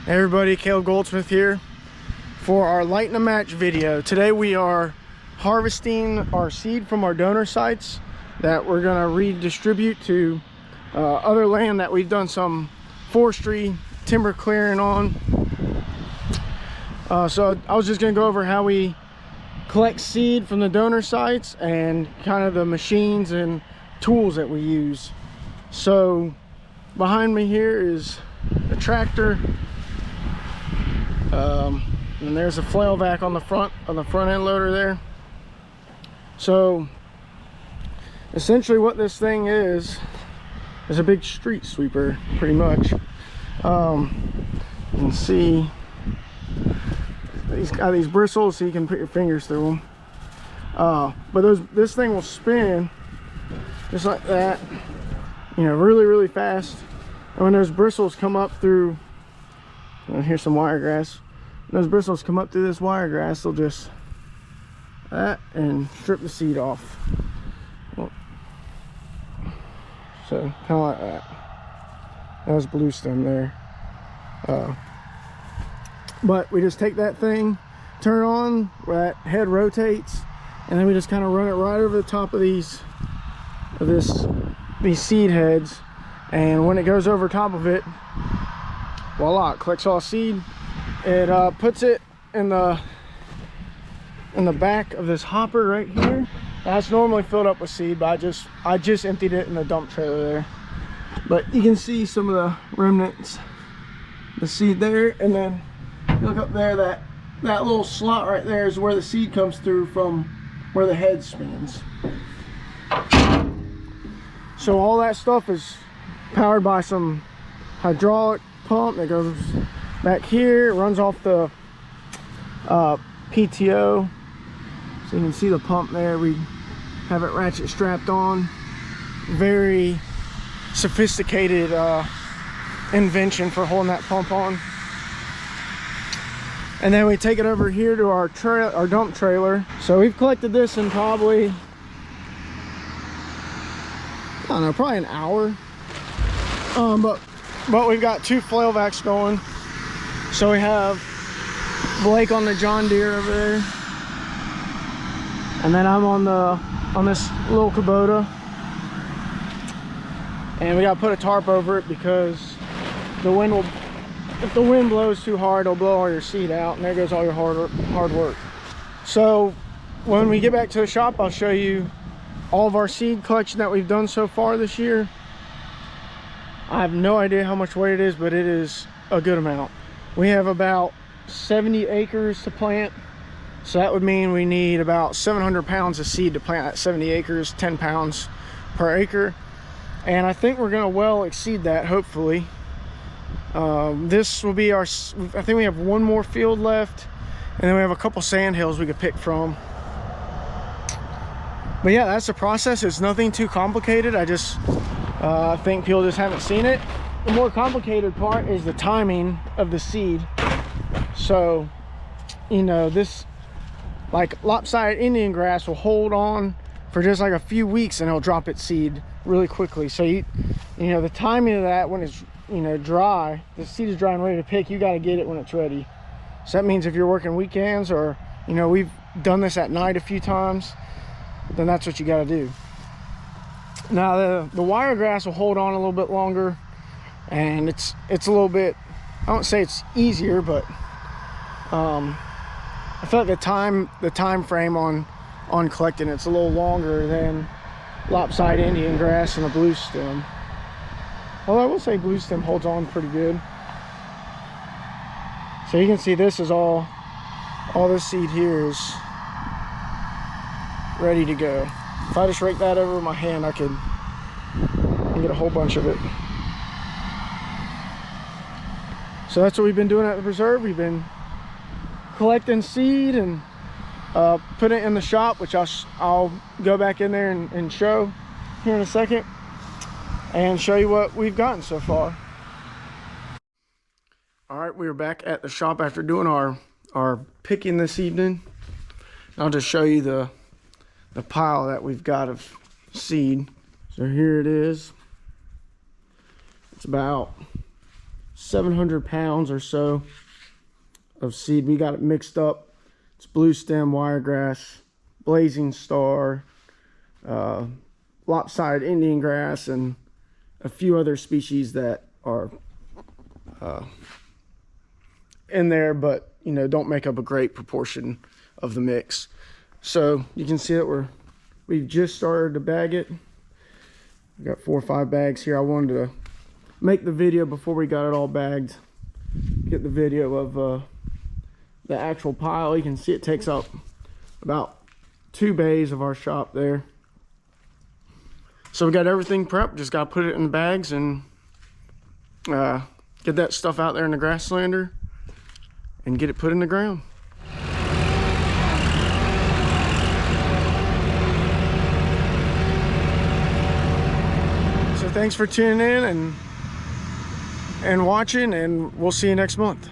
Hey everybody, Goldsmith here for our light and a match video. Today we are harvesting our seed from our donor sites that we're going to redistribute to other land that we've done some forestry timber clearing on. So I was just going to go over how we collect seed from the donor sites and kind of the machines and tools that we use. So behind me here is a tractor. And there's a flail vac on the front end loader there. So essentially what this thing is a big street sweeper, pretty much. You can see he's got these bristles so you can put your fingers through them. But this thing will spin just like that, you know, really fast. And when those bristles come up through, here's some wiregrass. When those bristles come up through this wiregrass, they'll just and strip the seed off. So kind of like that. That was bluestem there. But we just take that thing, turn it on, that head rotates, and then we just kind of run it right over the top of these seed heads. And when it goes over top of it, voila, it collects all seed. It puts it in the back of this hopper right here. That's normally filled up with seed, but I just emptied it in the dump trailer there. But you can see some of the remnants, the seed there, and then you look up there, that little slot right there is where the seed comes through from where the head spins. So all that stuff is powered by some hydraulic pump that goes back here. It runs off the PTO, so you can see the pump there. We have it ratchet strapped on. Very sophisticated invention for holding that pump on. And then we take it over here to our dump trailer. So we've collected this in probably, I don't know, probably an hour. But we've got 2 flail vacs going. So we have Blake on the John Deere over there, and then I'm on this little Kubota, and we got to put a tarp over it because if the wind blows too hard, it'll blow all your seed out, and there goes all your hard work. So when we get back to the shop, I'll show you all of our seed collection that we've done so far this year. I have no idea how much weight it is, but it is a good amount. We have about 70 acres to plant, so that would mean we need about 700 pounds of seed to plant that 70 acres, 10 pounds per acre. And I think we're gonna well exceed that, hopefully. This will be I think we have one more field left, and then we have a couple sand hills we could pick from. But yeah, that's the process. It's nothing too complicated. I think people just haven't seen it. The more complicated part is the timing of the seed. So, you know, this, like lopsided Indian grass, will hold on for just like a few weeks and it'll drop its seed really quickly. So you know, the timing of that, when it's, you know, dry, the seed is dry and ready to pick, you got to get it when it's ready. So that means if you're working weekends, or, you know, we've done this at night a few times, then that's what you got to do. Now the wiregrass will hold on a little bit longer, and it's a little bit, I won't say it's easier, but I feel like the time frame on collecting it's a little longer than lopsided Indian grass and a bluestem. Although I will say bluestem holds on pretty good. So you can see this is all this seed here is ready to go. If I just rake that over with my hand, I can get a whole bunch of it. So that's what we've been doing at the preserve. We've been collecting seed and putting it in the shop, which I'll go back in there and show here in a second, and show you what we've gotten so far. All right, we are back at the shop after doing our picking this evening. I'll just show you the pile that we've got of seed. So here it is. It's about 700 pounds or so of seed. We got it mixed up. It's bluestem, wiregrass, blazing star, lopsided Indian grass, and a few other species that are in there, but you know, don't make up a great proportion of the mix. So you can see that we've just started to bag it. We got 4 or 5 bags here. I wanted to make the video before we got it all bagged, get the video of the actual pile. You can see it takes up about 2 bays of our shop there. So we got everything prepped, just got to put it in the bags and get that stuff out there in the grasslander and get it put in the ground. So thanks for tuning in and watching, and we'll see you next month.